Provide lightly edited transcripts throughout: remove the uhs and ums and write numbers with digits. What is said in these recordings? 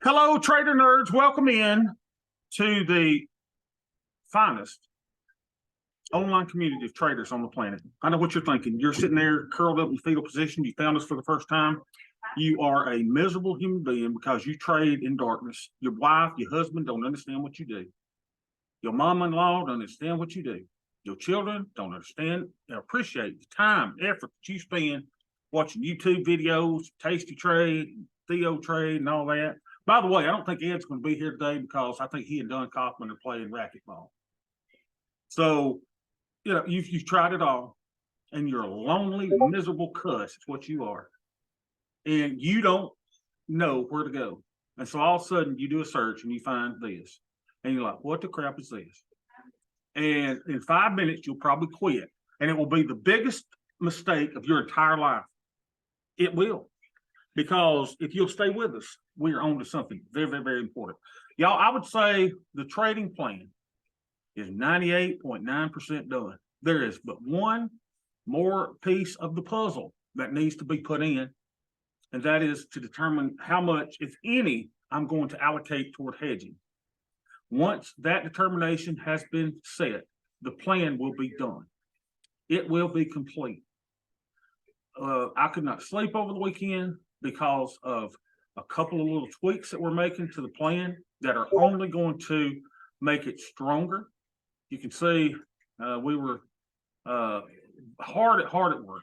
Hello, trader nerds. Welcome in to the finest online community of traders on the planet. I know what you're thinking. You're sitting there curled up in the fetal position. You found us for the first time. You are a miserable human being because you trade in darkness. Your wife, your husband don't understand what you do. Your mom-in-law don't understand what you do. Your children don't understand and appreciate the time, effort that you spend watching YouTube videos, Tasty Trade, Theo Trade, and all that. By the way, I don't think Ed's going to be here today because I think he and Don Kaufman are playing racquetball. So, you've tried it all, and you're a lonely, miserable cuss. It's what you are. And you don't know where to go. And so all of a sudden you do a search and you find this. And you're like, what the crap is this? And in 5 minutes, you'll probably quit. And it will be the biggest mistake of your entire life. It will. Because if you'll stay with us, we're on to something very, very, very important. Y'all, I would say the trading plan is 98.9% done. There is but one more piece of the puzzle that needs to be put in, and that is to determine how much, if any, I'm going to allocate toward hedging. Once that determination has been set, the plan will be done. It will be complete. I could not sleep over the weekend because of a couple of little tweaks that we're making to the plan that are only going to make it stronger. You can see we were hard at work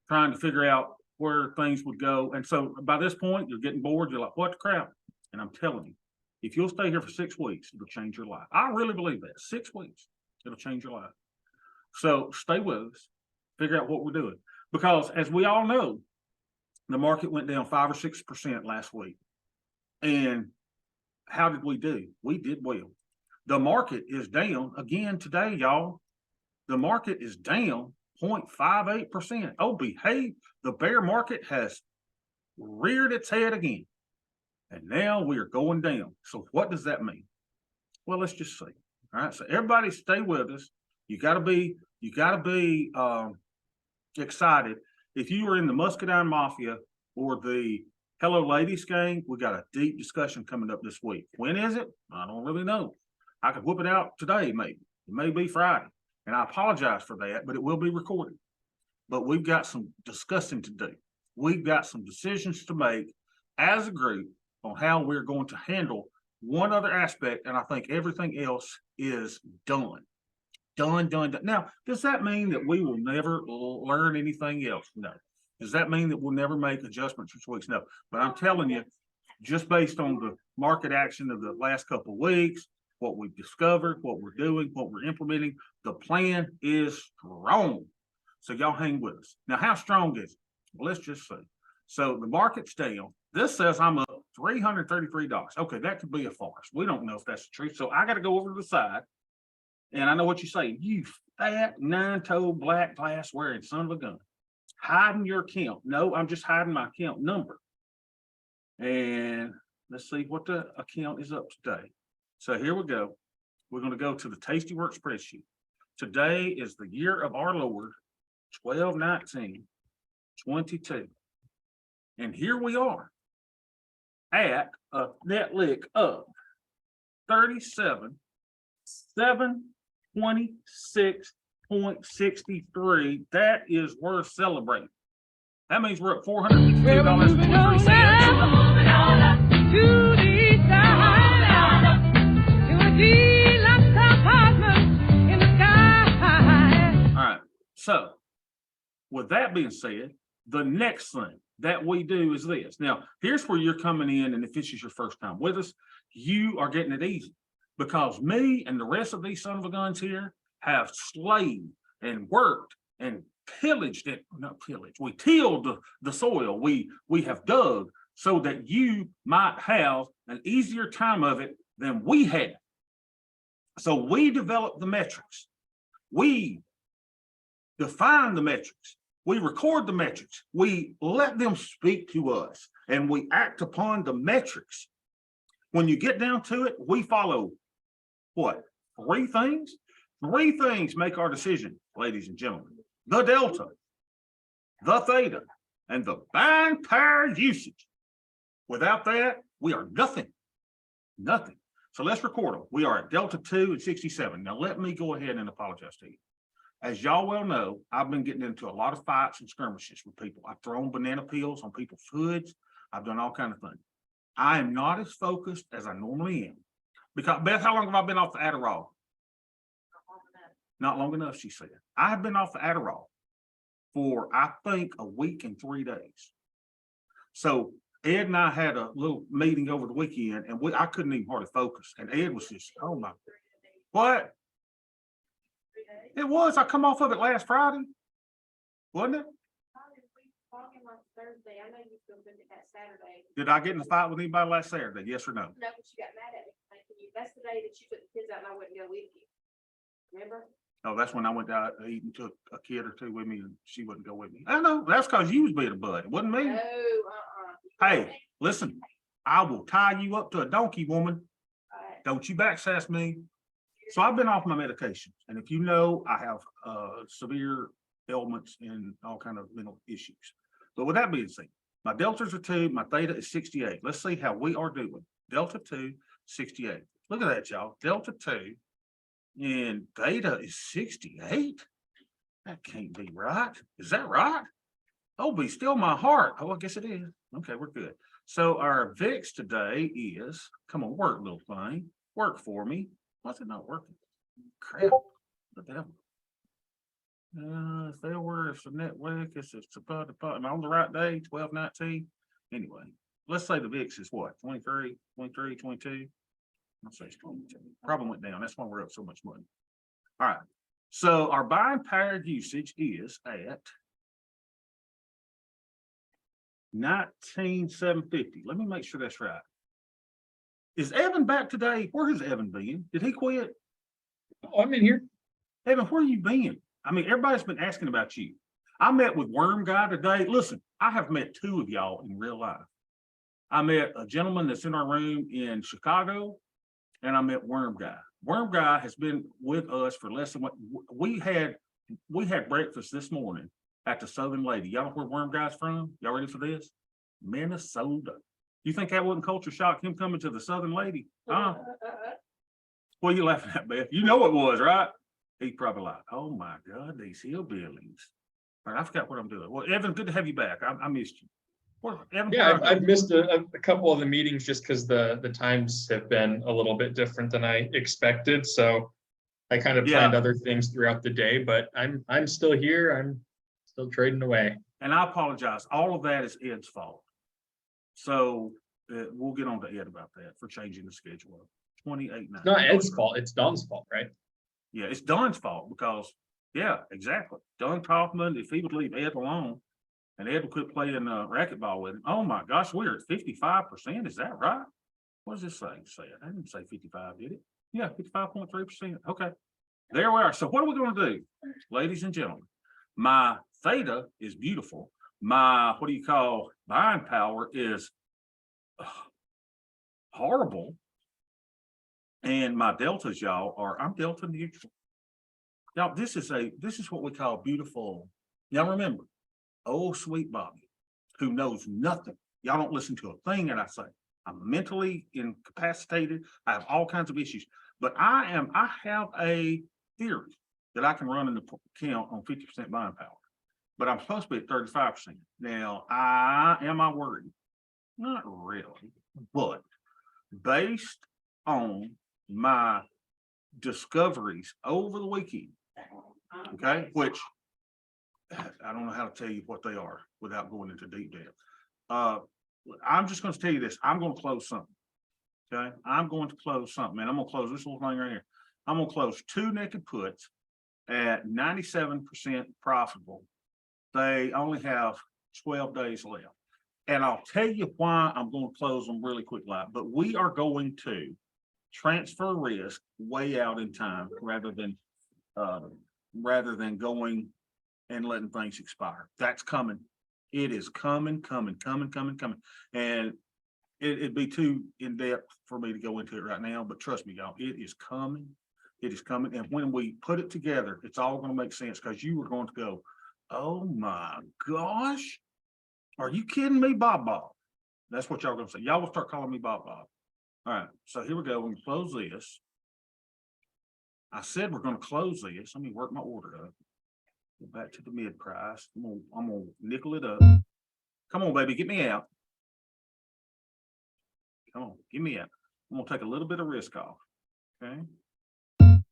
trying to figure out where things would go. And so by this point, you're getting bored. You're like, what the crap? And I'm telling you, if you'll stay here for 6 weeks, it'll change your life. I really believe that. 6 weeks, it'll change your life. So stay with us, figure out what we're doing. Because as we all know, the market went down 5 or 6% last week. And how did we do? We did well. The market is down again today, y'all. The market is down 0.58%. Oh, behave. The bear market has reared its head again. And now we are going down. So what does that mean? Well, let's just see. All right. So everybody stay with us. You gotta be excited. If you were in the Muscadine Mafia or the Hello Ladies gang, we got a deep discussion coming up this week. When is it? I don't really know. I could whip it out today, maybe. It may be Friday. And I apologize for that, but it will be recorded. But we've got some discussing to do. We've got some decisions to make as a group on how we're going to handle one other aspect, and I think everything else is done. Done. Now, does that mean that we will never learn anything else? No. Does that mean that we'll never make adjustments for tweaks? No. But I'm telling you, just based on the market action of the last couple of weeks, what we've discovered, what we're doing, what we're implementing, the plan is strong. So y'all hang with us. Now, how strong is it? Well, let's just see. So the market's down. This says I'm up $333. Okay, that could be a farce. We don't know if that's the truth. So I got to go over to the side. And I know what you're saying. You fat, nine-toed, black glass wearing son of a gun. Hiding your account. No, I'm just hiding my account number. And let's see what the account is up today. So here we go. We're going to go to the Tastyworks spreadsheet. Today is the year of our Lord, 12/19/22. And here we are at a net lick of 37,726.63. That is worth celebrating. That means we're at $452.23. All right. So with that being said, the next thing that we do is this. Now, here's where you're coming in, and if this is your first time with us, you are getting it easy because me and the rest of these son of a guns here have slaved and worked and pillaged it. Not pillaged. We tilled the soil. We have dug so that you might have an easier time of it than we had. So we developed the metrics. We define the metrics. We record the metrics. We let them speak to us, and we act upon the metrics. When you get down to it, we follow what? 3 things? 3 things make our decision, ladies and gentlemen. The delta, the theta, and the buying power usage. Without that, we are nothing. Nothing. So let's record them. We are at Delta 2 and 67. Now, let me go ahead and apologize to you. As y'all well know, I've been getting into a lot of fights and skirmishes with people. I've thrown banana peels on people's hoods. I've done all kinds of things. I am not as focused as I normally am. Because, Beth, how long have I been off the Adderall? Not long enough, she said. I have been off the Adderall for, I think, a week and 3 days. So Ed and I had a little meeting over the weekend, and I couldn't even hardly focus. And Ed was just, oh my, what? It was. I come off of it last Friday, wasn't it? Did I get in a fight with anybody last Saturday? Yes or no? No, but you got mad at me. That's the day that you took the kids out and I wouldn't go with you. Remember? Oh, that's when I went out to eat and took a kid or two with me, and she wouldn't go with me. I know. That's because you was being a bud. It wasn't me. No, Hey, listen, I will tie you up to a donkey, woman. Alright. Don't you backsass me. So I've been off my medication. And if you know, I have severe ailments and all kind of mental issues. But with that being said, my deltas are 2, my theta is 68. Let's see how we are doing. Delta 2, 68. Look at that, y'all. Delta 2 and theta is 68. That can't be right. Is that right? Oh, be still my heart. Oh, I guess it is. Okay, we're good. So our VIX today is, come on, work, little thing. Work for me. Why's it not working? Crap. What the devil? If there were a network, it's about am I on the right day? 12/19. Anyway, let's say the VIX is what? 23, 22. I'll say it's 22. Probably went down. That's why we're up so much money. All right. So our buying power usage is at 19,750. Let me make sure that's right. Is Evan back today? Where has Evan been? Did he quit? Oh, I'm in here. Evan, where you been? I mean, everybody's been asking about you. I met with Worm Guy today. Listen, I have met 2 of y'all in real life. I met a gentleman that's in our room in Chicago, and I met Worm Guy. Worm Guy has been with us for less than what we had breakfast this morning at the Southern Lady. Y'all know where Worm Guy's from? Y'all ready for this? Minnesota. You think that wasn't culture shock, him coming to the Southern Lady? What are you laughing at, Beth? You know it was, right? He's probably like, oh my God, these hillbillies. All right, I forgot what I'm doing. Well, Evan, good to have you back. I missed you. Well, Evan, Yeah, I've missed a couple of the meetings just because the times have been a little bit different than I expected. So I kind of planned other things throughout the day, but I'm still here. I'm still trading away. And I apologize. All of that is Ed's fault. So we'll get on to Ed about that for changing the schedule. 28. It's not Ed's fault. It's Don's fault, right? Yeah, it's Don's fault because, yeah, exactly. Don Kaufman, if he would leave Ed alone and Ed would quit playing racquetball with him. Oh my gosh, we're at 55%. Is that right? What does this thing say? I didn't say 55, did it? Yeah, 55.3%. Okay. There we are. So what are we going to do? Ladies and gentlemen, my theta is beautiful. My, what do you call, buying power is horrible. And my deltas, y'all, I'm delta neutral. Now, this is what we call beautiful. Now remember, oh sweet Bobby, who knows nothing. Y'all don't listen to a thing that I say. I'm mentally incapacitated. I have all kinds of issues, but I have a theory that I can run in the account on 50% buying power, but I'm supposed to be at 35%. Now, am I worried? Not really, but based on my discoveries over the weekend, okay, which I don't know how to tell you what they are without going into deep depth. I'm just going to tell you this. I'm going to close something. Okay, I'm going to close something, and I'm going to close this little thing right here. I'm going to close 2 naked puts at 97% profitable. They only have 12 days left, and I'll tell you why I'm going to close them really quick, but we are going to transfer risk way out in time rather than going and letting things expire. That's coming. It is coming. And it'd be too in depth for me to go into it right now, but trust me, y'all, it is coming. It is coming. And when we put it together, it's all going to make sense because you are going to go, oh my gosh, are you kidding me, Bob? That's what y'all gonna say. Y'all will start calling me Bob Bob. All right, so here we go. We close this. I said we're gonna close this. Let me work my order up. Go back to the mid price. I'm gonna nickel it up. Come on, baby, get me out. Come on, get me out. I'm gonna take a little bit of risk off. Okay. I'm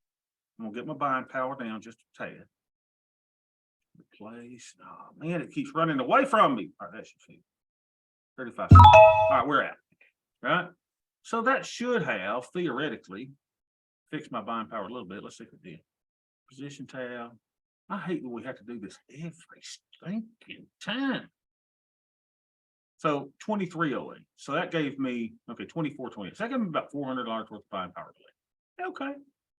gonna get my buying power down just a tad. Replace. Oh man, it keeps running away from me. All right, that should fit. 35 cents. All right, we're out. Right? So that should have theoretically fixed my buying power a little bit. Let's see if it did. Position tab. I hate that we have to do this every stinking time. So 2308. So that gave me, okay, 2428. So that gave me about $400 worth of buying power today. Okay,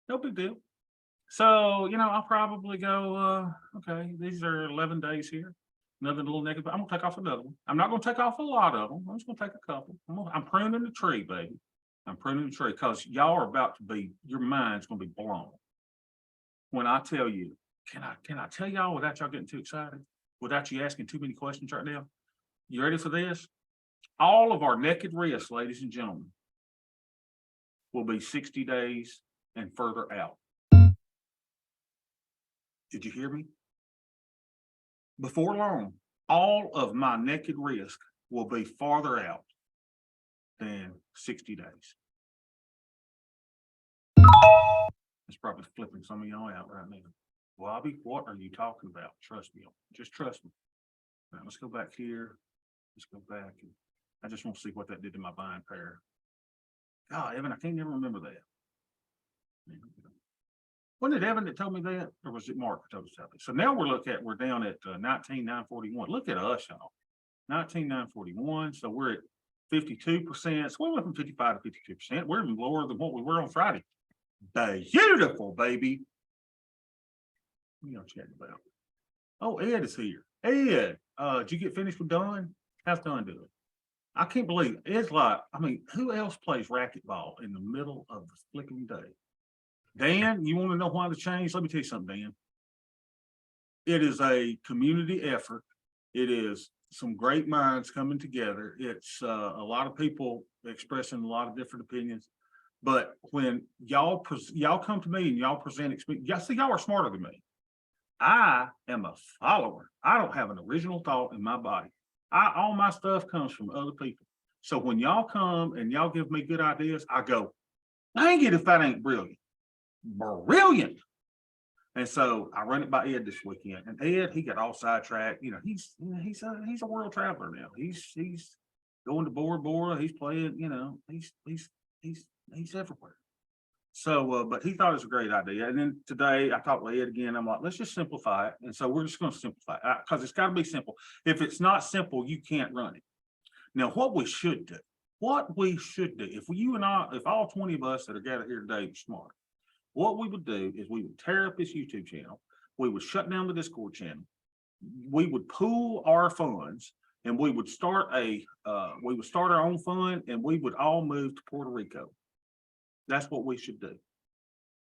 no big deal. So, you know, I'll probably go, okay, these are 11 days here. Another little negative. I'm gonna take off another one. I'm not gonna take off a lot of them. I'm just gonna take a couple. I'm pruning the tree, baby. I'm pruning the tree because y'all are about to be, your mind's gonna be blown. When I tell you, can I tell y'all without y'all getting too excited? Without you asking too many questions right now? You ready for this? All of our naked risks, ladies and gentlemen, will be 60 days and further out. Did you hear me? Before long, all of my naked risk will be farther out than 60 days. It's probably flipping some of y'all out right now. Bobby, what are you talking about? Trust me. Just trust me. All right, let's go back here. Let's go back. And I just want to see what that did to my buying pair. God, Evan, I can't never remember that. Wasn't it Evan that told me that? Or was it Mark that told us that? So now we're down at 19,941. Look at us, y'all. 19,941. So we're at 52%. So we went from 55 to 52%. We're even lower than what we were on Friday. Beautiful, baby. You know, chatting about. Oh, Ed is here. Ed, did you get finished with Don? How's Don doing? I can't believe it. Ed's like, I mean, who else plays racquetball in the middle of the flicking day? Dan, you want to know why the change? Let me tell you something, Dan. It is a community effort. It is some great minds coming together. It's a lot of people expressing a lot of different opinions. But when y'all come to me and y'all present experience, y'all see, y'all are smarter than me. I am a follower. I don't have an original thought in my body. All my stuff comes from other people. So when y'all come and y'all give me good ideas, I go, dang it if that ain't brilliant. Brilliant. And so I run it by Ed this weekend. And Ed, he got all sidetracked. You know, he's a world traveler now. He's going to Bora Bora. He's playing, you know, he's everywhere. So, but he thought it was a great idea. And then today I talked with Ed again. I'm like, let's just simplify it. And so we're just going to simplify it because it's got to be simple. If it's not simple, you can't run it. Now, what we should do, if all 20 of us that are gathered here today were smart, what we would do is we would tear up this YouTube channel. We would shut down the Discord channel. We would pool our funds and we would start our own fund and we would all move to Puerto Rico. That's what we should do.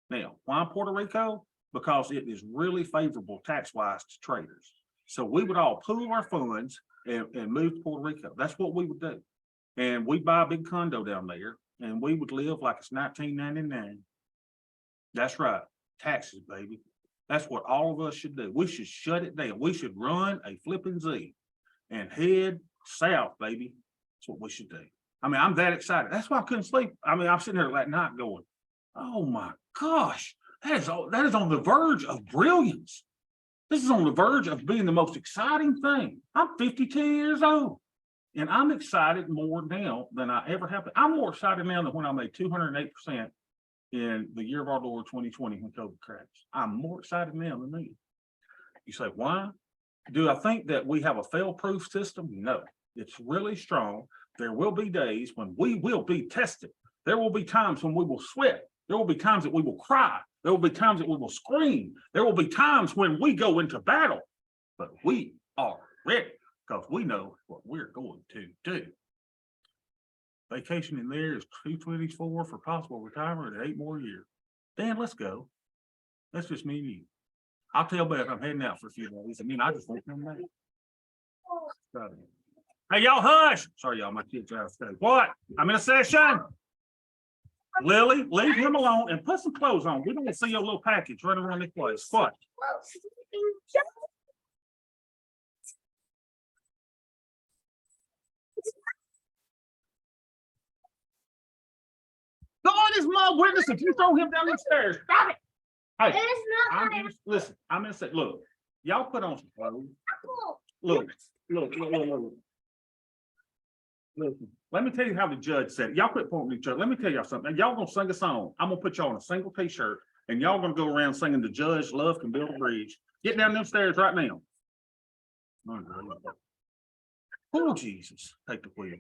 Now, why Puerto Rico? Because it is really favorable tax-wise to traders. So we would all pool our funds and move to Puerto Rico. That's what we would do. And we'd buy a big condo down there and we would live like it's 1999. That's right. Taxes, baby. That's what all of us should do. We should shut it down. We should run a flipping Z and head south, baby. That's what we should do. I mean, I'm that excited. That's why I couldn't sleep. I mean, I'm sitting there that night going, oh my gosh, that is on the verge of brilliance. This is on the verge of being the most exciting thing. I'm 52 years old and I'm excited more now than I ever have been. I'm more excited now than when I made 208% in the year of our Lord 2020 when COVID crashed. I'm more excited now than then. You say, why? Do I think that we have a fail-proof system? No, it's really strong. There will be days when we will be tested. There will be times when we will sweat. There will be times that we will cry. There will be times that we will scream. There will be times when we go into battle, but we are ready because we know what we're going to do. Vacation in there is 224 for possible retirement at 8 more years. Dan, let's go. That's just me and you. I'll tell Beth I'm heading out for a few days. I mean, I just won't come back. Hey, y'all hush. Sorry, y'all, my kids are out of state. What? I'm in a session. Lily, leave him alone and put some clothes on. We don't want to see your little package running around this place. What? God is my witness. If you throw him down the stairs, stop it. Hey, listen, I'm gonna say, look, y'all put on some clothes. Look. Listen, let me tell you how the judge said it. Y'all quit pointing at each other. Let me tell y'all something. Y'all gonna sing a song. I'm gonna put y'all on a single t-shirt and y'all gonna go around singing "The Judge Love Can Build a Bridge." Get down them stairs right now. Oh, Jesus, take the wheel.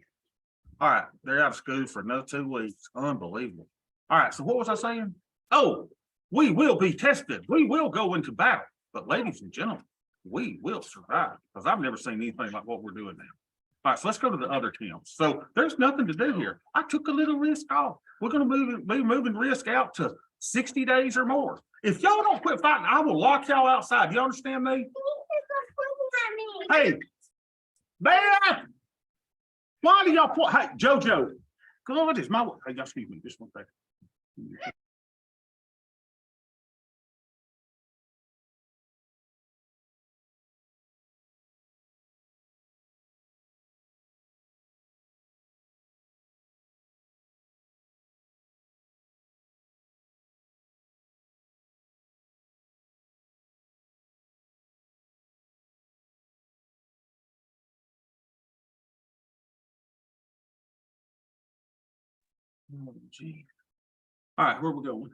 All right, they're out of school for another 2 weeks. Unbelievable. All right, so what was I saying? Oh, we will be tested. We will go into battle. But ladies and gentlemen, we will survive because I've never seen anything like what we're doing now. All right, so let's go to the other camps. So there's nothing to do here. I took a little risk off. We're going to be moving risk out to 60 days or more. If y'all don't quit fighting, I will lock y'all outside. Do you understand me? Hey, Beth! Why do y'all point? Hey, JoJo, God is my. Hey, excuse me, just one second. Oh, gee. All right, where we going?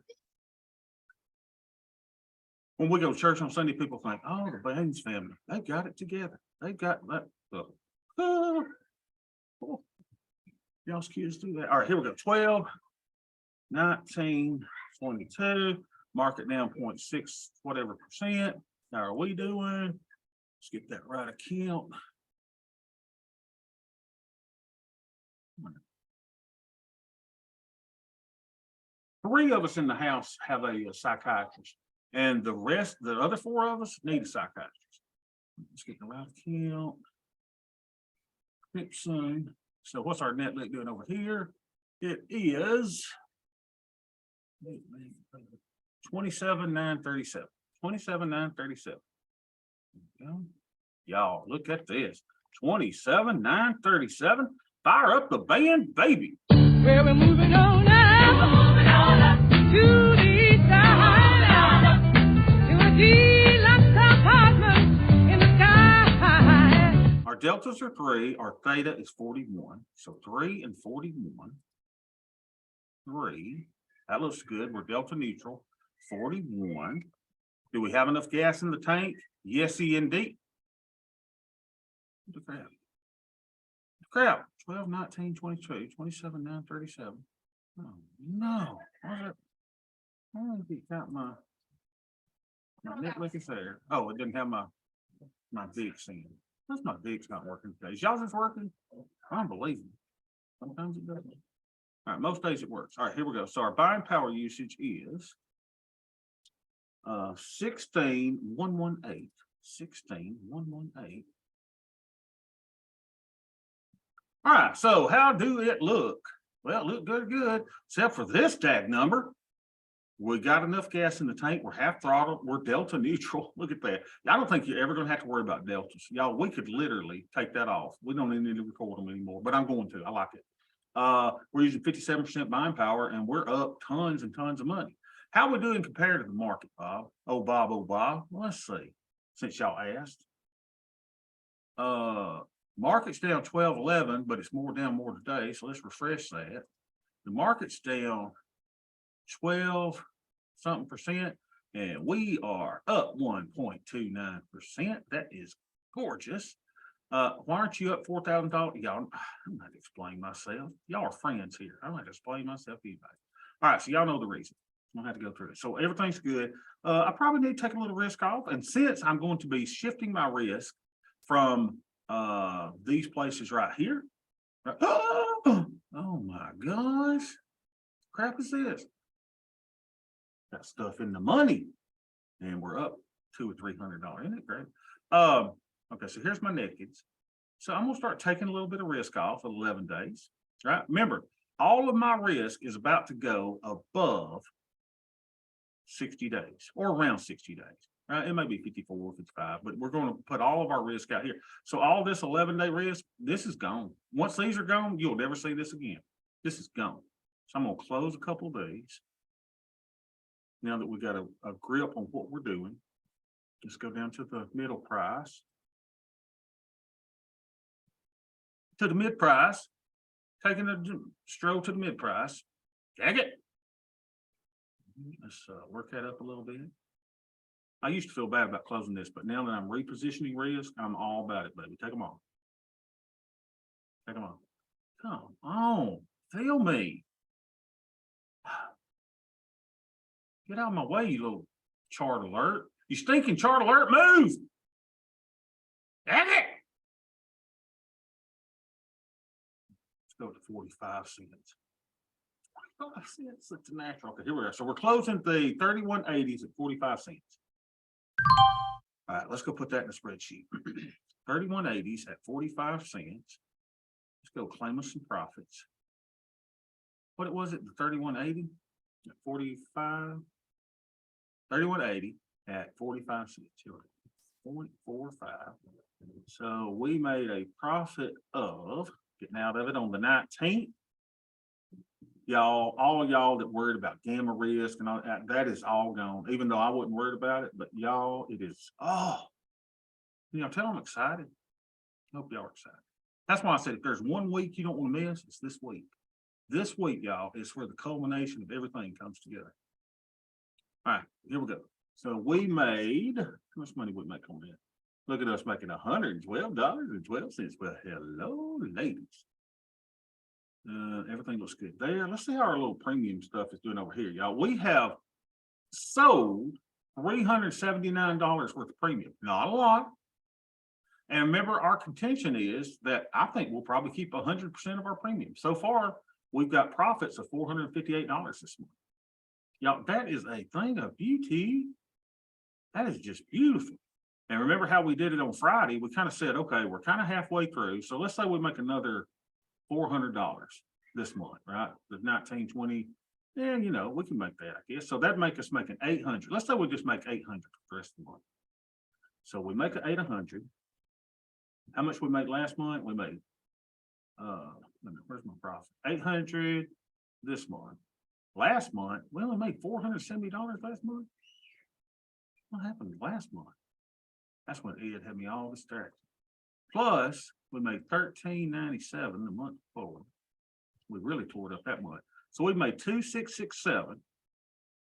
When we go to church on Sunday, people think, oh, the Baines family, they got it together. They got that. Y'all's kids do that. All right, here we go. 12, 19, 22, mark it down 0.6, whatever percent. How are we doing? Let's get that right account. Three of us in the house have a psychiatrist, and the other 4 of us need a psychiatrist. Let's get the right account. Soon. So what's our net doing over here? It is 27,937. 27,937. Y'all look at this. 27,937. Fire up the band, baby. Well, we're moving on now to the side, to a deluxe apartment in the sky. Our deltas are 3, our theta is 41. So 3 and 41. 3. That looks good. We're delta neutral. 41. Do we have enough gas in the tank? Yes, indeed. What the crap? Crap. 12, 19, 22, 27, 9, 37. Oh, no. What's it? I don't think got my nitlick is there. Oh, it didn't have my VIX in. That's my VIX not working today. Is y'all's is working? Unbelievable. Sometimes it doesn't. All right, most days it works. All right, here we go. So our buying power usage is 16,118. 16,118. All right, so how do it look? Well, it looked good, except for this tag number. We got enough gas in the tank. We're half throttle. We're delta neutral. Look at that. I don't think you're ever going to have to worry about deltas. Y'all, we could literally take that off. We don't even need to record them anymore, but I'm going to. I like it. We're using 57% buying power, and we're up tons and tons of money. How are we doing compared to the market, Bob? Oh, Bob, oh, Bob. Well, let's see, since y'all asked. Market's down 12.11, but it's down more today. So let's refresh that. The market's down 12 something percent, and we are up 1.29%. That is gorgeous. Why aren't you up $4,000? Y'all, I'm not explaining myself. Y'all are friends here. I don't have to explain myself to anybody. All right, so y'all know the reason. I don't have to go through it. So everything's good. I probably need to take a little risk off, and since I'm going to be shifting my risk from these places right here. Oh my gosh. Crap is this? Got stuff in the money. And we're up $200 or $300. Isn't it great? Okay, so here's my nakeds. So I'm gonna start taking a little bit of risk off at 11 days, right? Remember, all of my risk is about to go above 60 days or around 60 days. Right? It may be 54, 55, but we're going to put all of our risk out here. So all this 11-day risk, this is gone. Once these are gone, you'll never see this again. This is gone. So I'm going to close a couple of these. Now that we got a grip on what we're doing, let's go down to the middle price. To the mid price, taking a stroll to the mid price. Tag it. Let's work that up a little bit. I used to feel bad about closing this, but now that I'm repositioning risk, I'm all about it, baby. Take them on. Take them on. Come on. Feel me. Get out of my way, you little chart alert. You stinking chart alert, move. Dang it. Let's go to 45 cents. 45 cents, that's a natural. Okay, here we are. So we're closing the 3180s at 45 cents. All right, let's go put that in the spreadsheet. 3180s at 45 cents. Let's go claim us some profits. What was it? The 3180 at 45. 3180 at 45 cents. 0.45. So we made a profit of getting out of it on the 19th. Y'all, all y'all that worried about gamma risk and all that, that is all gone, even though I wasn't worried about it, but y'all, it is, oh, you know, tell them I'm excited. Hope y'all are excited. That's why I said, if there's one week you don't want to miss, it's this week. This week, y'all, is where the culmination of everything comes together. All right, here we go. So we made, how much money we make on that? Look at us making $112.12. Well, hello, ladies. Everything looks good there. Let's see how our little premium stuff is doing over here, y'all. We have sold $379 worth of premium. Not a lot. And remember, our contention is that I think we'll probably keep 100% of our premium. So far, we've got profits of $458 this month. Y'all, that is a thing of beauty. That is just beautiful. And remember how we did it on Friday? We kind of said, okay, we're kind of halfway through. So let's say we make another $400 this month, right? The 1920, and you know, we can make that, I guess. So that'd make us making 800. Let's say we just make 800 for the rest of the month. So we make it 800. How much we made last month? We made, where's my profit? 800 this month. Last month, we only made $470 last month. What happened last month? That's when Ed had me all distracted. Plus, we made $13.97 the month before. We really tore it up that much. So we made $2,667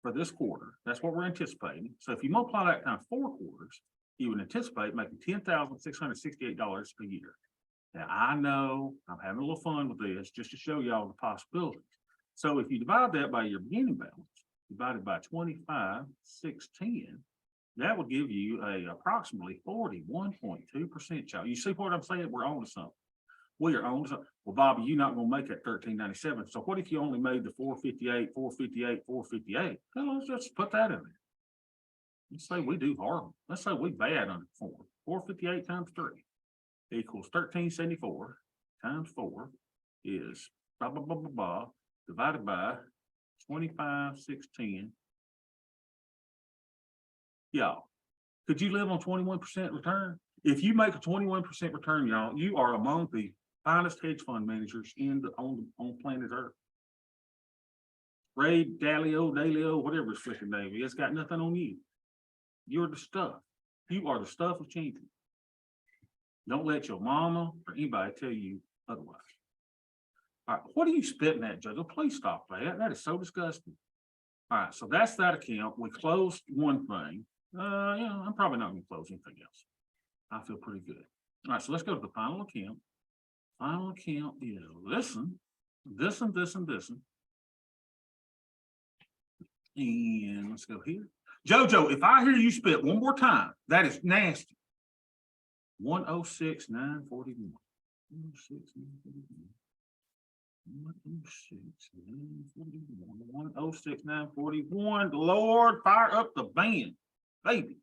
for this quarter. That's what we're anticipating. So if you multiply that times 4 quarters, you would anticipate making $10,668 a year. Now I know I'm having a little fun with this just to show y'all the possibilities. So if you divide that by your beginning balance, divided by 25,610, that would give you a approximately 41.2%, child. You see what I'm saying? We're on to something. We are on to something. Well, Bobby, you're not going to make that 1397. So what if you only made the 458, 458, 458? Well, let's just put that in there. Let's say we do horrible. Let's say we bad underperform. 458 times 3 equals 1374 times 4 is blah, blah, blah, blah, blah, divided by 25,610. Y'all, could you live on 21% return? If you make a 21% return, y'all, you are among the finest hedge fund managers on planet Earth. Ray Dalio, whatever his freaking name is, got nothing on you. You're the stuff. You are the stuff of champions. Don't let your mama or anybody tell you otherwise. All right, what are you spitting at, Judge? Oh, please stop that. That is so disgusting. All right, so that's that account. We closed one thing. Yeah, I'm probably not going to close anything else. I feel pretty good. All right, so let's go to the final account. Final account is this. And let's go here. Jojo, if I hear you spit one more time, that is nasty. 106,941. 106,941. Lord, fire up the band, baby.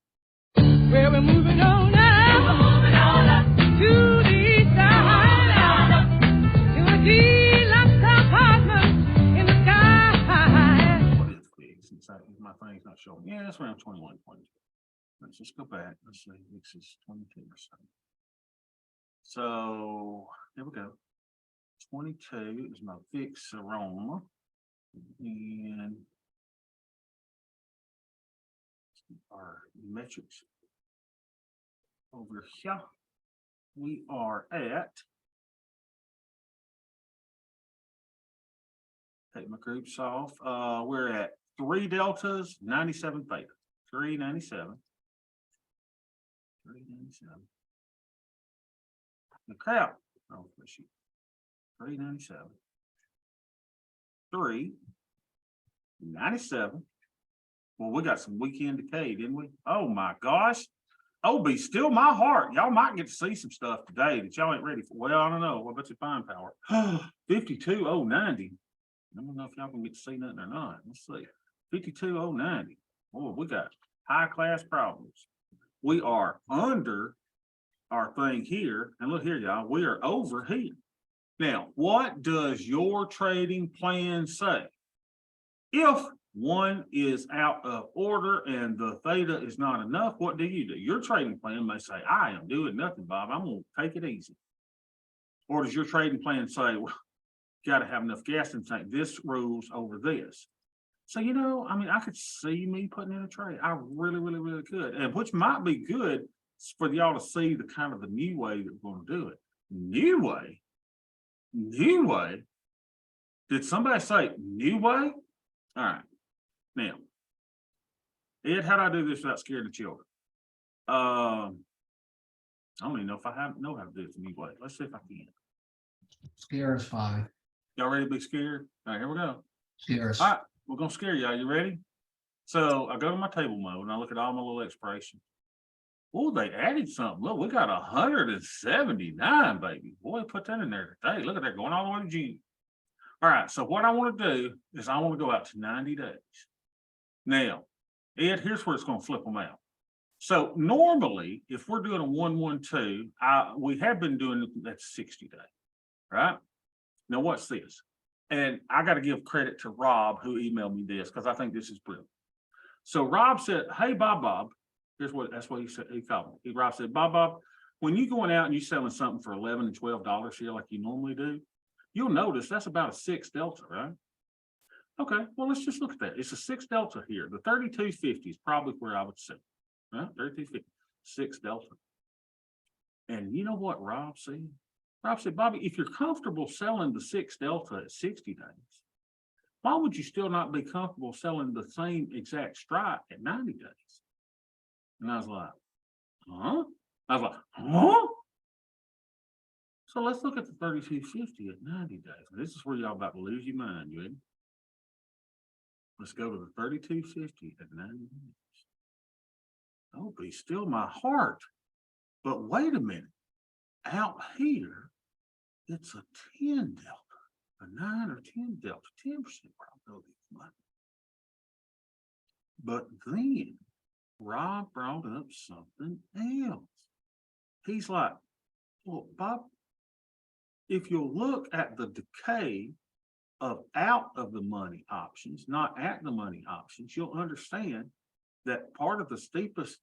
Well, we're moving on now. We're moving on up to the east side. Is that, my thing's not showing? Yeah, it's around 21, 22. Let's just go back. Let's see, this is 22 or something. So, here we go. 22 is my fixed aroma. And our metrics. Over here, we are at. Take my groups off. We're at 3 deltas, 97 theta. 397. 397. The crap. Oh, let's see. 397. 397. Well, we got some weekend decay, didn't we? Oh my gosh. Oh, be still my heart. Y'all might get to see some stuff today that y'all ain't ready for. Well, I don't know. What about your fine power? 52,090. I don't know if y'all can get to see nothing or not. Let's see. 52,090. Oh, we got high class problems. We are under our thing here. And look here, y'all, we are over here. Now, what does your trading plan say? If one is out of order and the theta is not enough, what do? Your trading plan may say, I am doing nothing, Bob. I'm going to take it easy. Or does your trading plan say, well, got to have enough gas in the tank. This rules over this. So, you know, I mean, I could see me putting in a trade. I really, really, really could. And which might be good for y'all to see the kind of the new way that we're going to do it. New way? New way? Did somebody say new way? All right. Now, Ed, how do I do this without scaring the children? I don't even know if I know how to do it the new way. Let's see if I can. Scare is fine. Y'all ready to be scared? All right, here we go. Scare us. All right, we're gonna scare y'all. You ready? So I go to my table mode and I look at all my little expiration. Oh, they added something. Look, we got 179, baby. Boy, put that in there today. Look at that going all the way to June. All right, so what I want to do is I want to go out to 90 days. Now, Ed, here's where it's going to flip them out. So normally, if we're doing a 112, we have been doing that 60 day, right? Now, what's this? And I got to give credit to Rob who emailed me this because I think this is brilliant. So Rob said, hey, Bob, that's what he said. He called me. Rob said, Bob, when you going out and you selling something for $11 and $12 here like you normally do, you'll notice that's about a 6 delta, right? Okay, well, let's just look at that. It's a 6 delta here. The 3250 is probably where I would say, right? 3250, 6 delta. And you know what Rob said? Rob said, Bobby, if you're comfortable selling the 6 delta at 60 days, why would you still not be comfortable selling the same exact strike at 90 days? And I was like, huh? I was like, huh? So let's look at the 3250 at 90 days. This is where y'all about to lose your mind, you ready? Let's go to the 3250 at 90 days. Oh, be still my heart. But wait a minute. Out here, it's a 10 delta, a 9 or 10 delta, 10% probability of money. But then Rob brought up something else. He's like, well, Bob, if you look at the decay of out of the money options, not at the money options, you'll understand that part of the steepest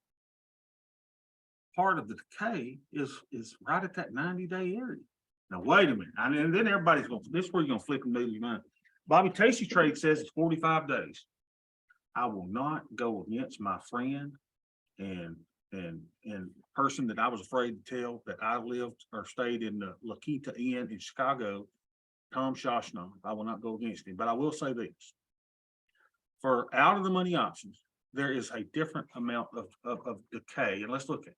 part of the decay is right at that 90-day area. Now, wait a minute. And then everybody's going, this is where you're going to flip and lose your mind. Bobby Tasty Trade says it's 45 days. I will not go against my friend and person that I was afraid to tell that I lived or stayed in the La Quinta Inn in Chicago, Tom Shoshna. I will not go against him, but I will say this. For out of the money options, there is a different amount of decay. And let's look at it.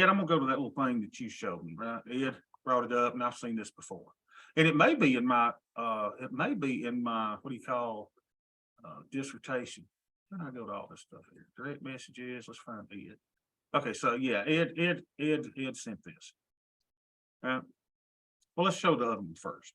Ed, I'm gonna go to that little thing that you showed me, right? Ed brought it up and I've seen this before. And it may be in my, what do you call, dissertation. Then I go to all this stuff here. Direct messages. Let's find Ed. Okay, so yeah, Ed sent this. Well, let's show the other one first.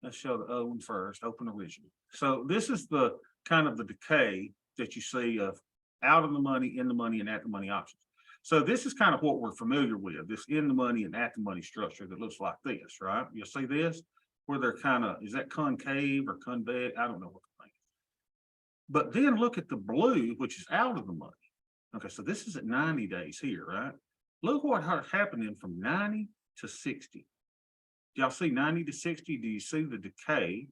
Let's show the other one first. Open original. So this is the kind of the decay that you see of out of the money, in the money, and at the money options. So this is kind of what we're familiar with, this in the money and at the money structure that looks like this, right? You'll see this where they're kind of, is that concave or convex? I don't know what to think. But then look at the blue, which is out of the money. Okay, so this is at 90 days here, right? Look what happening from 90 to 60. Y'all see 90 to 60? Do you see the decay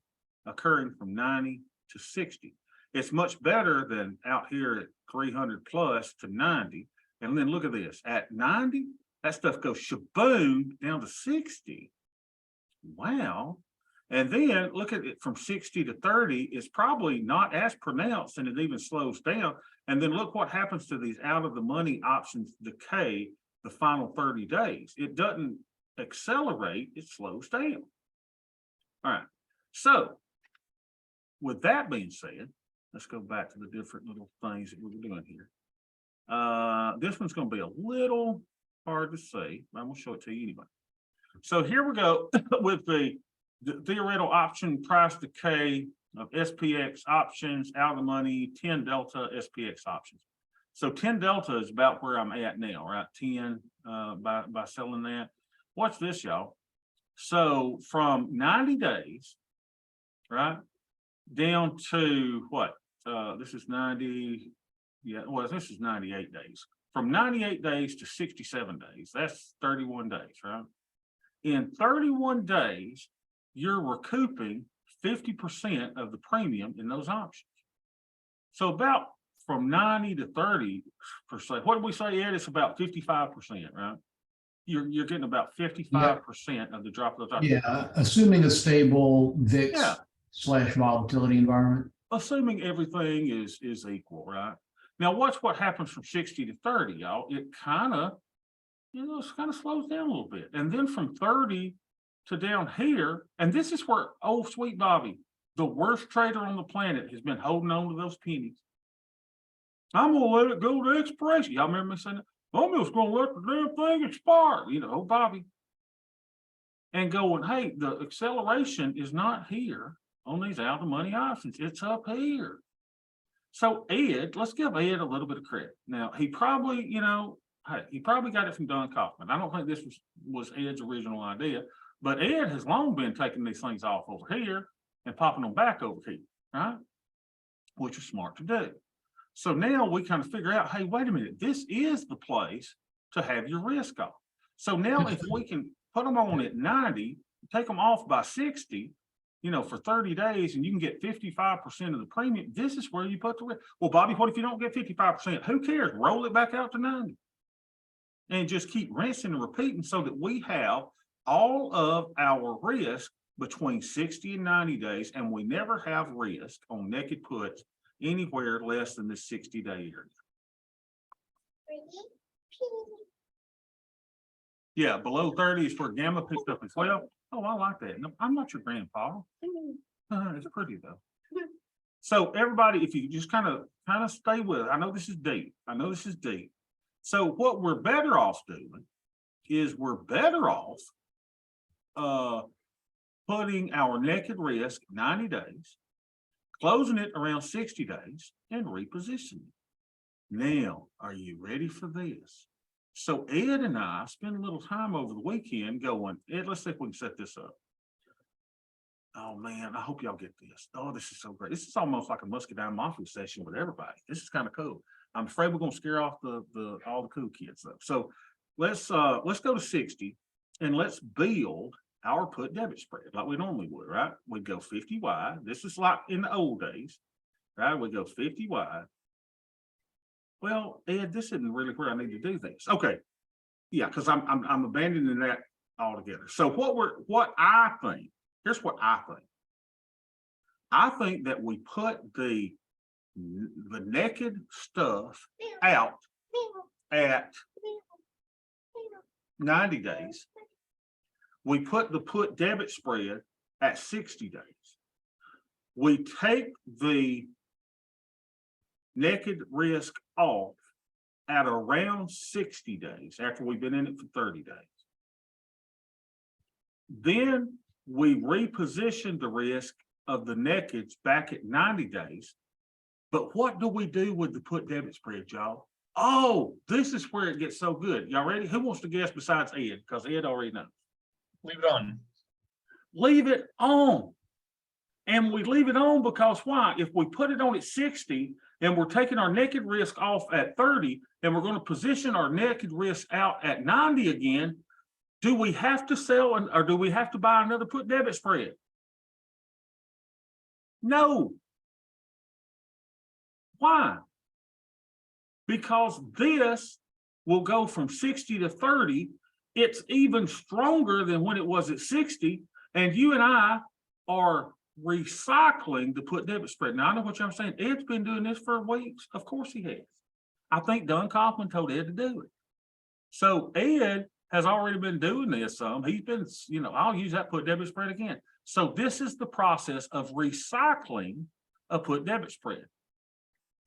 occurring from 90 to 60? It's much better than out here at 300 plus to 90. And then look at this, at 90, that stuff goes shaboom down to 60. Wow. And then look at it from 60 to 30, it's probably not as pronounced and it even slows down. And then look what happens to these out of the money options decay the final 30 days. It doesn't accelerate, it slows down. All right. So with that being said, let's go back to the different little things that we were doing here. This one's going to be a little hard to see, but I'm going to show it to you anyway. So here we go with the theoretical option price decay of SPX options out of the money, 10 delta SPX options. So 10 delta is about where I'm at now, right? 10 by selling that. Watch this, y'all. So from 90 days, right, down to what? This is 90. Yeah, well, this is 98 days. From 98 days to 67 days, that's 31 days, right? In 31 days, you're recouping 50% of the premium in those options. So about from 90 to 30%, what did we say, Ed? It's about 55%, right? You're getting about 55% of the drop of those options. Yeah, assuming a stable VIX Yeah. / volatility environment. Assuming everything is equal, right? Now watch what happens from 60 to 30, y'all. It kind of, it kind of slows down a little bit. And then from 30 to down here, and this is where, oh, sweet Bobby, the worst trader on the planet has been holding on to those pennies. I'm gonna let it go to expiration. Y'all remember me saying that? I'm just gonna let the damn thing expire, oh, Bobby. And going, hey, the acceleration is not here on these out of the money options. It's up here. So Ed, let's give Ed a little bit of credit. Now, he probably, hey, he probably got it from Don Kaufman. I don't think this was Ed's original idea, but Ed has long been taking these things off over here and popping them back over here, right? Which is smart to do. So now we kind of figure out, hey, wait a minute, this is the place to have your risk off. So now if we can put them on at 90, take them off by 60, for 30 days, and you can get 55% of the premium, this is where you put the risk. Well, Bobby, what if you don't get 55%? Who cares? Roll it back out to 90. And just keep rinsing and repeating so that we have all of our risk between 60 and 90 days, and we never have risk on naked puts anywhere less than the 60-day area. Yeah, below 30 is where gamma picked up as well. Oh, I like that. No, I'm not your grandpa. It's pretty though. So everybody, if you just kind of stay with it, I know this is deep. So what we're better off doing is we're better off putting our naked risk 90 days, closing it around 60 days, and repositioning. Now, are you ready for this? So Ed and I spent a little time over the weekend going, Ed, let's see if we can set this up. Oh man, I hope y'all get this. Oh, this is so great. This is almost like a Muscadine Mafia session with everybody. This is kind of cool. I'm afraid we're gonna scare off all the cool kids though. So let's go to 60 and let's build our put debit spread like we normally would, right? We'd go 50 wide. This is like in the old days, right? We go 50 wide. Well, Ed, this isn't really where I need to do this. Okay. Yeah, because I'm abandoning that altogether. So what I think, here's what I think. I think that we put the naked stuff out at 90 days. We put the put debit spread at 60 days. We take the naked risk off at around 60 days after we've been in it for 30 days. Then we reposition the risk of the nakeds back at 90 days. But what do we do with the put debit spread, y'all? Oh, this is where it gets so good. Y'all ready? Who wants to guess besides Ed? Because Ed already knows. Leave it on. Leave it on. And we leave it on because why? If we put it on at 60 and we're taking our naked risk off at 30 and we're going to position our naked risk out at 90 again, do we have to sell or do we have to buy another put debit spread? No. Why? Because this will go from 60 to 30. It's even stronger than when it was at 60. And you and I are recycling the put debit spread. Now I know what you're saying. Ed's been doing this for weeks. Of course he has. I think Don Kaufman told Ed to do it. So Ed has already been doing this some. He's been, I'll use that put debit spread again. So this is the process of recycling a put debit spread.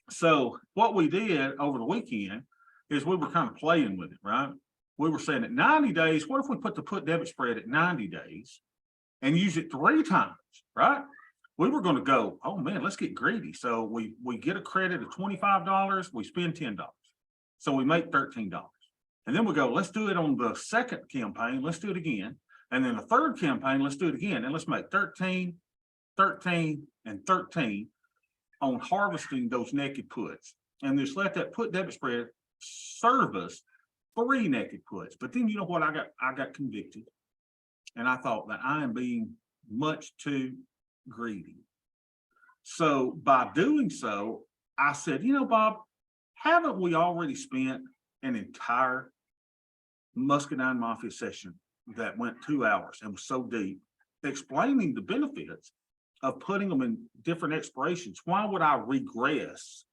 So what we did over the weekend is we were kind of playing with it, right? We were saying at 90 days, what if we put the put debit spread at 90 days and use it 3 times, right? We were going to go, oh man, let's get greedy. So we get a credit of $25, we spend $10. So we make $13. And then we go, let's do it on the second campaign, let's do it again. And then the third campaign, let's do it again. And let's make 13, 13, and 13 on harvesting those naked puts. And just let that put debit spread serve us 3 naked puts. But then you know what? I got convicted. And I thought that I am being much too greedy. So by doing so, I said, Bob, haven't we already spent an entire Muscadine Mafia session that went 2 hours and was so deep, explaining the benefits of putting them in different expirations? Why would I regress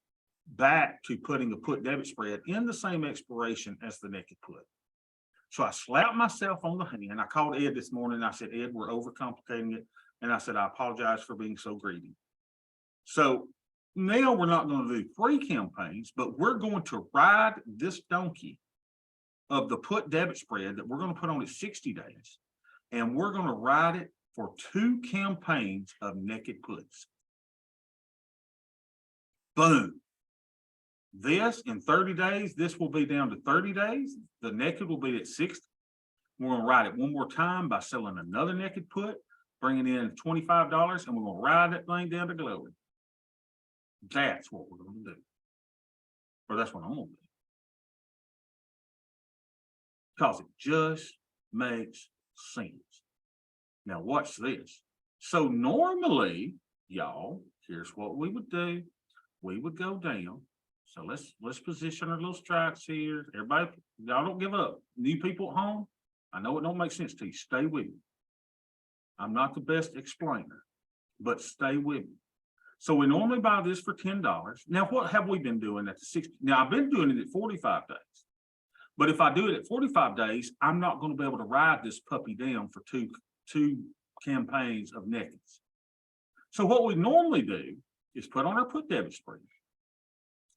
back to putting a put debit spread in the same expiration as the naked put? So I slapped myself on the hand. I called Ed this morning. I said, Ed, we're overcomplicating it. And I said, I apologize for being so greedy. So now we're not going to do 3 campaigns, but we're going to ride this donkey of the put debit spread that we're going to put on at 60 days. And we're going to ride it for 2 campaigns of naked puts. Boom. This in 30 days, this will be down to 30 days. The naked will be at 60. We're going to ride it one more time by selling another naked put, bringing in $25, and we're going to ride that thing down to glory. That's what we're going to do. Or that's what I'm going to do. Because it just makes sense. Now watch this. So normally, y'all, here's what we would do. We would go down. So let's position our little strikes here. Everybody, y'all don't give up. New people at home, I know it don't make sense to you. Stay with me. I'm not the best explainer, but stay with me. So we normally buy this for $10. Now, what have we been doing at the 60? Now, I've been doing it at 45 days. But if I do it at 45 days, I'm not going to be able to ride this puppy down for two campaigns of nakeds. So what we normally do is put on our put debit spread.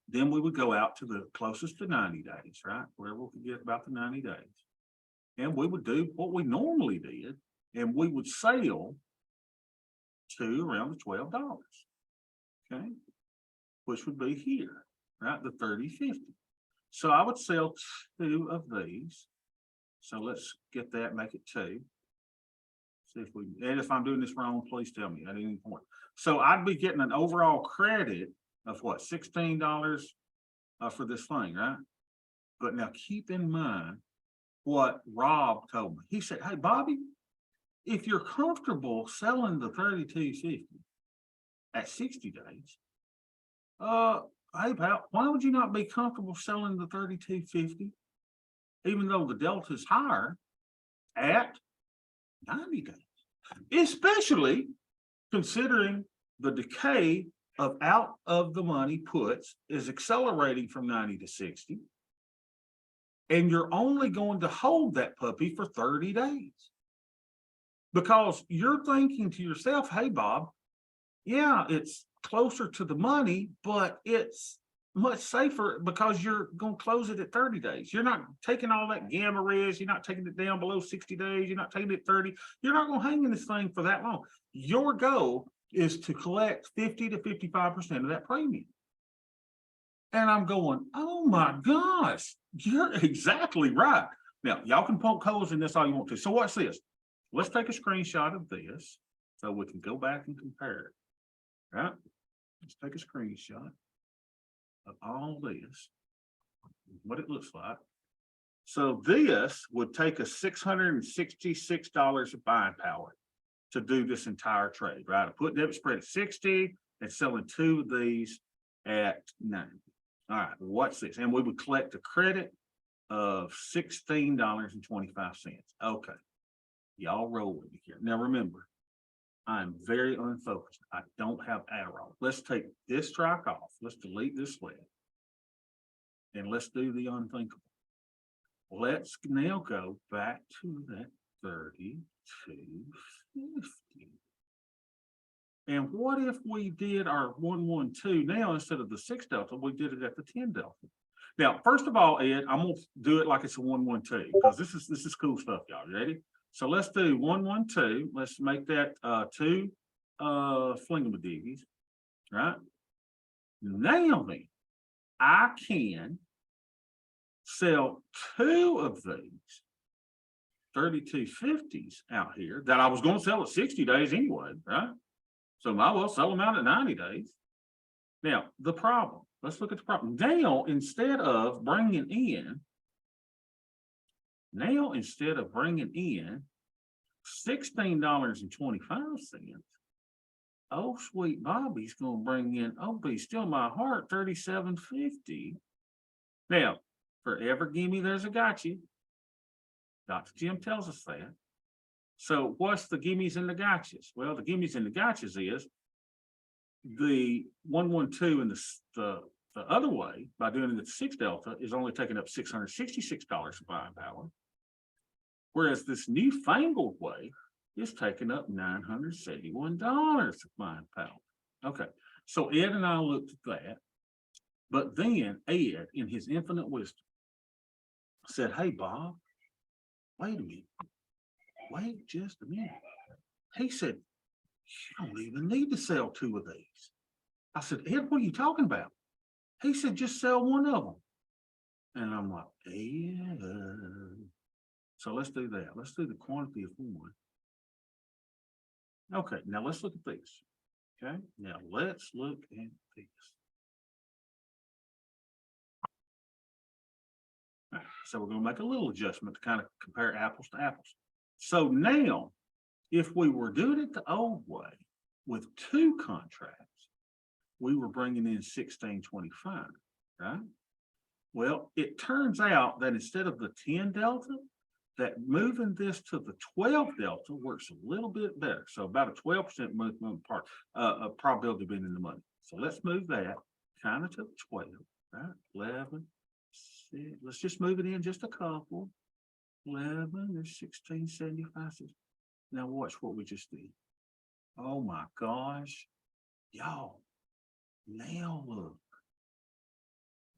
Then we would go out to the closest to 90 days, right? Wherever we could get about the 90 days. And we would do what we normally did, and we would sell to around the $12, okay? Which would be here, right? The 30-50. So I would sell 2 of these. So let's get that, make it 2. See if we, and if I'm doing this wrong, please tell me at any point. So I'd be getting an overall credit of what, $16 for this thing, right? But now keep in mind what Rob told me. He said, hey, Bobby, if you're comfortable selling the 32.50 at 60 days, hey, pal, why would you not be comfortable selling the 32.50, even though the delta is higher, at 90 days? Especially considering the decay of out of the money puts is accelerating from 90 to 60. And you're only going to hold that puppy for 30 days. Because you're thinking to yourself, hey, Bob, yeah, it's closer to the money, but it's much safer because you're going to close it at 30 days. You're not taking all that gamma res. You're not taking it down below 60 days. You're not taking it 30. You're not going to hang in this thing for that long. Your goal is to collect 50 to 55% of that premium. And I'm going, oh my gosh, you're exactly right. Now, y'all can poke holes in this all you want to. So watch this. Let's take a screenshot of this. So we can go back and compare it. Right? Let's take a screenshot of all this, what it looks like. So this would take us $666 of buying power to do this entire trade, right? I put debit spread at 60 and selling 2 of these at 90. All right, what's this? And we would collect a credit of $16.25. Okay. Y'all roll with me here. Now remember, I'm very unfocused. I don't have Adderall. Let's take this strike off. Let's delete this list. And let's do the unthinkable. Let's now go back to that 32.50. And what if we did our 112 now instead of the 6 delta, we did it at the 10 delta? Now, first of all, Ed, I'm gonna do it like it's a 112 because this is cool stuff, y'all. You ready? So let's do 112. Let's make that 2 flingamadiggies, right? Now then, I can sell 2 of these 32.50s out here that I was going to sell at 60 days anyway, right? So might as well sell them out at 90 days. Now, the problem, let's look at the problem. Now, instead of bringing in $16.25, oh, sweet Bobby's going to bring in, oh, be still my heart, $37.50. Now, for every gimme, there's a gotcha. Dr. Jim tells us that. So what's the gimmies and the gotchas? Well, the gimmies and the gotchas is the 112 and the other way by doing it at 6 delta is only taking up $666 of buying power. Whereas this newfangled way is taking up $971 of buying power. Okay, so Ed and I looked at that, but then Ed, in his infinite wisdom, said, hey, Bob, wait a minute. Wait just a minute. He said, you don't even need to sell 2 of these. I said, Ed, what are you talking about? He said, just sell 1 of them. And I'm like, yeah. So let's do that. Let's do the quantity of 1. Okay, now let's look at this. Okay, now let's look at this. All right, so we're going to make a little adjustment to kind of compare apples to apples. So now, if we were doing it the old way with 2 contracts, we were bringing in $16.25, right? Well, it turns out that instead of the 10 delta, that moving this to the 12 delta works a little bit better. So about a 12% movement part, probability of being in the money. So let's move that kind of to the 12, right? 11, 6. Let's just move it in just a couple. 11, there's 16.75. Now watch what we just did. Oh my gosh. Y'all, now look.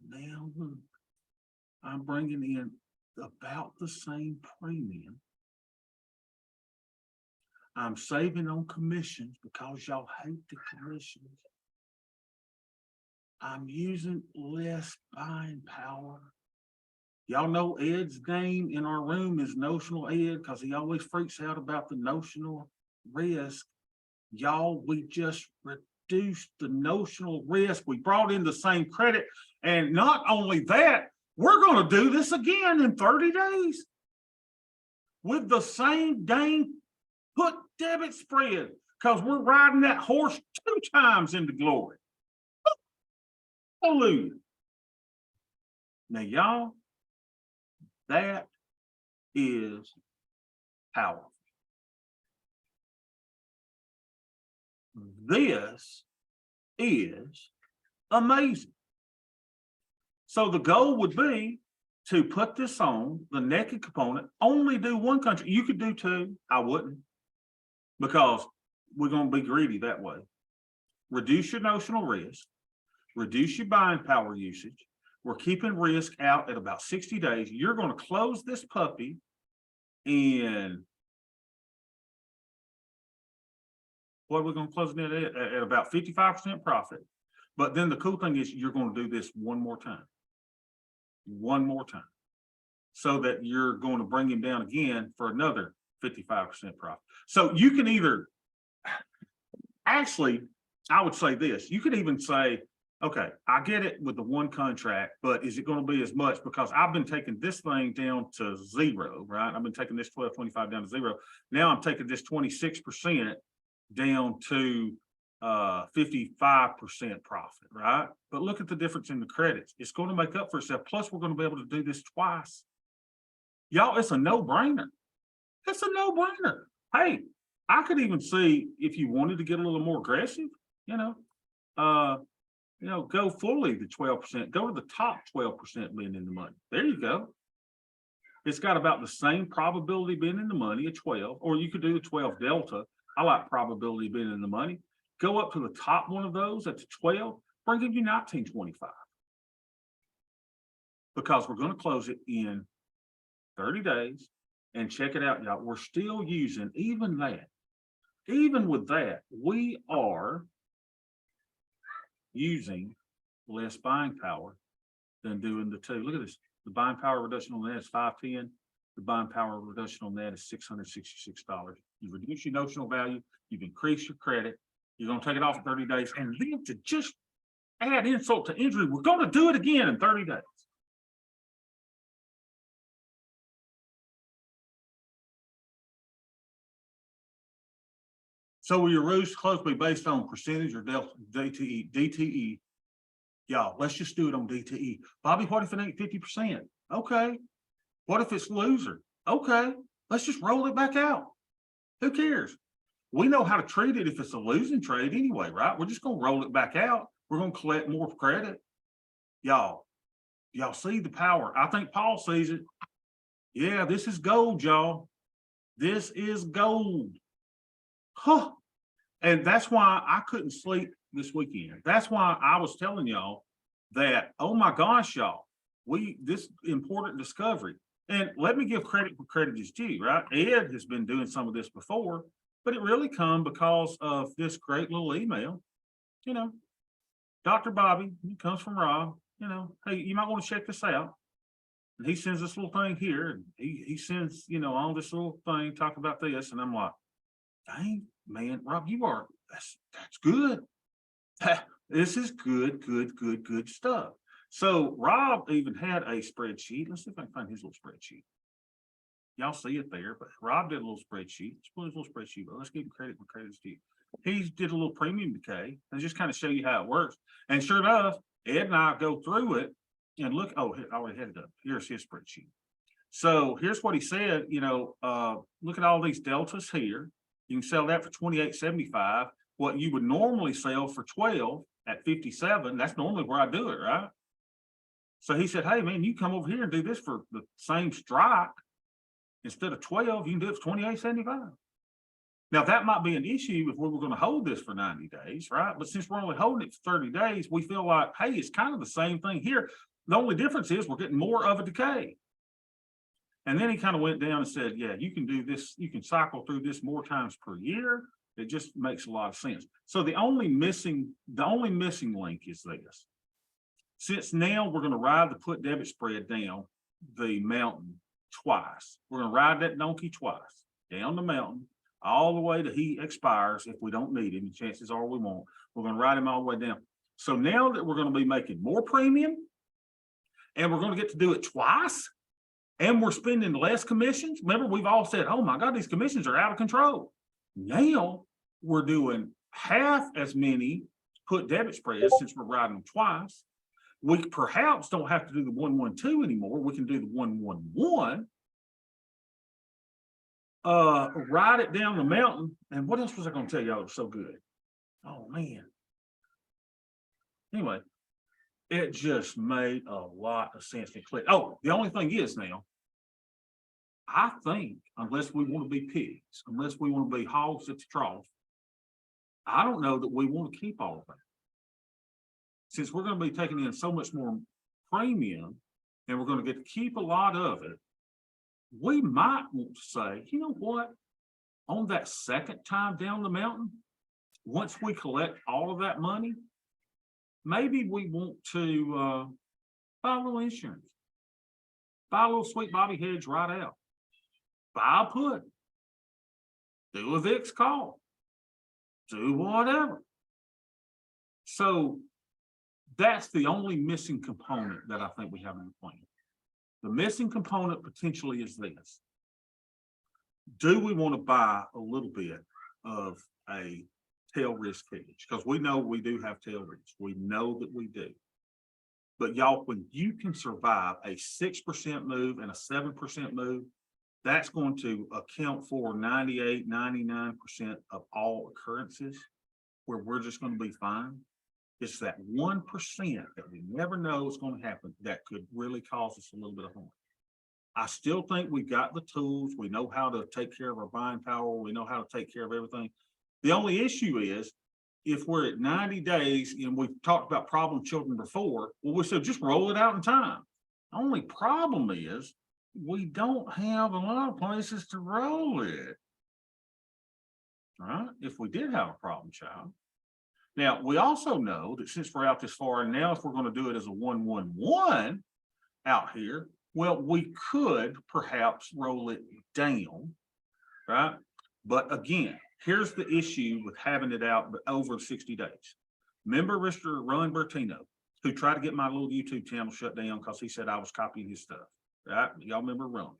Now look. I'm bringing in about the same premium. I'm saving on commissions because y'all hate the commissions. I'm using less buying power. Y'all know Ed's name in our room is Notional Ed because he always freaks out about the notional risk. Y'all, we just reduced the notional risk. We brought in the same credit. And not only that, we're going to do this again in 30 days with the same dang put debit spread because we're riding that horse 2 times into glory. Hallelujah. Now, y'all, that is powerful. This is amazing. So the goal would be to put this on the naked component, only do 1 country. You could do 2. I wouldn't because we're going to be greedy that way. Reduce your notional risk, reduce your buying power usage. We're keeping risk out at about 60 days. You're going to close this puppy in, what are we going to close it at about 55% profit. But then the cool thing is you're going to do this 1 more time. 1 more time. So that you're going to bring him down again for another 55% profit. So you can either, actually, I would say this, you could even say, okay, I get it with the one contract, but is it gonna be as much? Because I've been taking this thing down to zero, right? I've been taking this 12.25 down to zero. Now I'm taking this 26% down to 55% profit, right? But look at the difference in the credits. It's gonna make up for itself. Plus, we're gonna be able to do this twice. Y'all, it's a no-brainer. It's a no-brainer. Hey, I could even see if you wanted to get a little more aggressive, go fully the 12%, go to the top 12% being in the money. There you go. It's got about the same probability being in the money at 12, or you could do the 12 delta. I like probability being in the money. Go up to the top one of those at the 12, bring give you 1925. Because we're going to close it in 30 days and check it out, y'all. We're still using even with that, we are using less buying power than doing the two. Look at this. The buying power reduction on that is 510. The buying power reduction on that is $666. You reduce your notional value, you've increased your credit, you're going to take it off in 30 days, and then to just add insult to injury, we're going to do it again in 30 days. So will your rules closely based on percentage or delta DTE? DTE. Y'all, let's just do it on DTE. Bobby, what if it ain't 50%? Okay. What if it's loser? Okay. Let's just roll it back out. Who cares? We know how to treat it if it's a losing trade anyway, right? We're just going to roll it back out. We're going to collect more credit. Y'all see the power. I think Paul sees it. Yeah, this is gold, y'all. This is gold. Huh. And that's why I couldn't sleep this weekend. That's why I was telling y'all that, oh my gosh, y'all, this important discovery. And let me give credit where credit is due, right? Ed has been doing some of this before, but it really come because of this great little email. Dr. Bobby, he comes from Rob, hey, you might want to check this out. And he sends this little thing here, and he sends, all this little thing, talk about this, and I'm like, dang, man, Rob, that's good. This is good stuff. So Rob even had a spreadsheet. Let's see if I can find his little spreadsheet. Y'all see it there, but Rob did a little spreadsheet. Let's put his little spreadsheet, but let's give him credit where credit's due. He did a little premium decay and just kind of show you how it works. And sure enough, Ed and I go through it and look, I already had it up. Here's his spreadsheet. So here's what he said, look at all these deltas here. You can sell that for $28.75. What you would normally sell for 12 at 57, that's normally where I do it, right? So he said, hey man, you come over here and do this for the same strike. Instead of 12, you can do it for $28.75. Now that might be an issue if we were going to hold this for 90 days, right? But since we're only holding it for 30 days, we feel like, hey, it's kind of the same thing here. The only difference is we're getting more of a decay. And then he kind of went down and said, yeah, you can do this. You can cycle through this more times per year. It just makes a lot of sense. So the only missing link is this. Since now we're going to ride the put debit spread down the mountain twice. We're going to ride that donkey twice down the mountain all the way to he expires if we don't need him. And chances are we won't. We're going to ride him all the way down. So now that we're going to be making more premium and we're going to get to do it twice and we're spending less commissions. Remember, we've all said, oh my God, these commissions are out of control. Now we're doing half as many put debit spreads since we're riding them twice. We perhaps don't have to do the 112 anymore. We can do the 111. Ride it down the mountain. And what else was I going to tell y'all? It was so good. Oh man. Anyway, it just made a lot of sense to click. Oh, the only thing is now, I think unless we want to be pigs, unless we want to be hogs at the trough, I don't know that we want to keep all of that. Since we're going to be taking in so much more premium and we're going to get to keep a lot of it, we might want to say, you know what, on that second time down the mountain, once we collect all of that money, maybe we want to buy a little insurance, buy a little Sweet Bobby hedge right out, buy a put, do a VIX call, do whatever. So that's the only missing component that I think we have in the plan. The missing component potentially is this. Do we want to buy a little bit of a tail risk hedge? Because we know we do have tail risk. We know that we do. But y'all, when you can survive a 6% move and a 7% move, that's going to account for 98, 99% of all occurrences where we're just going to be fine. It's that 1% that we never know is going to happen that could really cause us a little bit of harm. I still think we've got the tools. We know how to take care of our buying power. We know how to take care of everything. The only issue is if we're at 90 days, and we've talked about problem children before, well, we said just roll it out in time. The only problem is we don't have a lot of places to roll it. Right? If we did have a problem child. Now, we also know that since we're out this far, and now if we're going to do it as a 1-1-1 out here, well, we could perhaps roll it down, right? But again, here's the issue with having it out over 60 days. Remember Mr. Ron Bertino, who tried to get my little YouTube channel shut down because he said I was copying his stuff, right? Y'all remember Ron?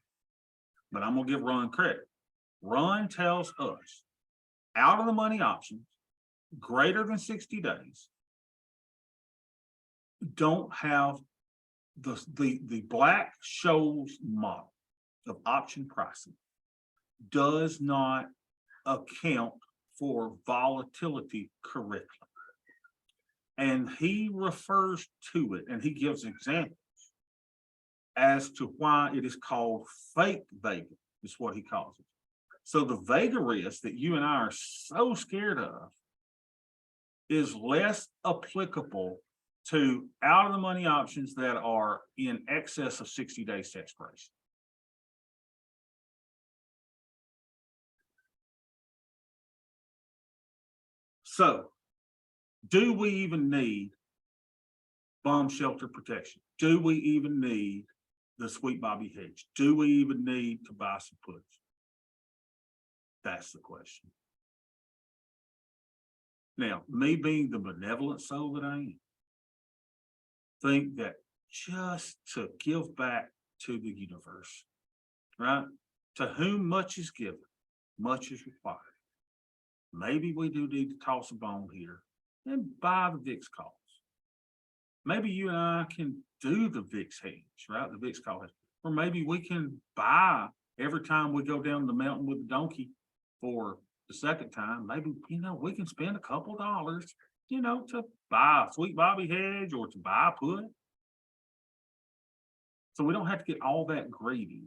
But I'm going to give Ron credit. Ron tells us out of the money options, greater than 60 days, don't have the Black-Scholes model of option pricing does not account for volatility correctly. And he refers to it and he gives examples as to why it is called fake Vega, is what he calls it. So the Vega risk that you and I are so scared of is less applicable to out of the money options that are in excess of 60 days to expiration. So do we even need bomb shelter protection? Do we even need the Sweet Bobby hedge? Do we even need to buy some puts? That's the question. Now, me being the benevolent soul that I am, think that just to give back to the universe, right? To whom much is given, much is required. Maybe we do need to toss a bone here and buy the VIX calls. Maybe you and I can do the VIX hedge, right? The VIX call hedge. Or maybe we can buy every time we go down the mountain with the donkey for the second time. Maybe, we can spend a couple dollars, to buy a Sweet Bobby hedge or to buy a put. So we don't have to get all that greedy,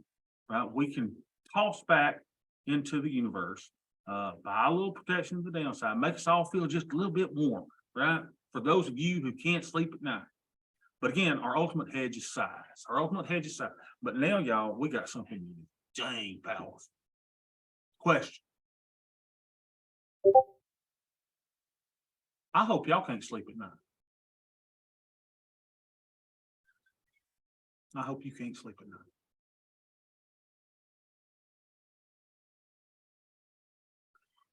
right? We can toss back into the universe, buy a little protection to the downside, make us all feel just a little bit warmer, right? For those of you who can't sleep at night. But again, our ultimate hedge is size. Our ultimate hedge is size. But now, y'all, we got something dang powerful. Question. I hope y'all can't sleep at night. I hope you can't sleep at night.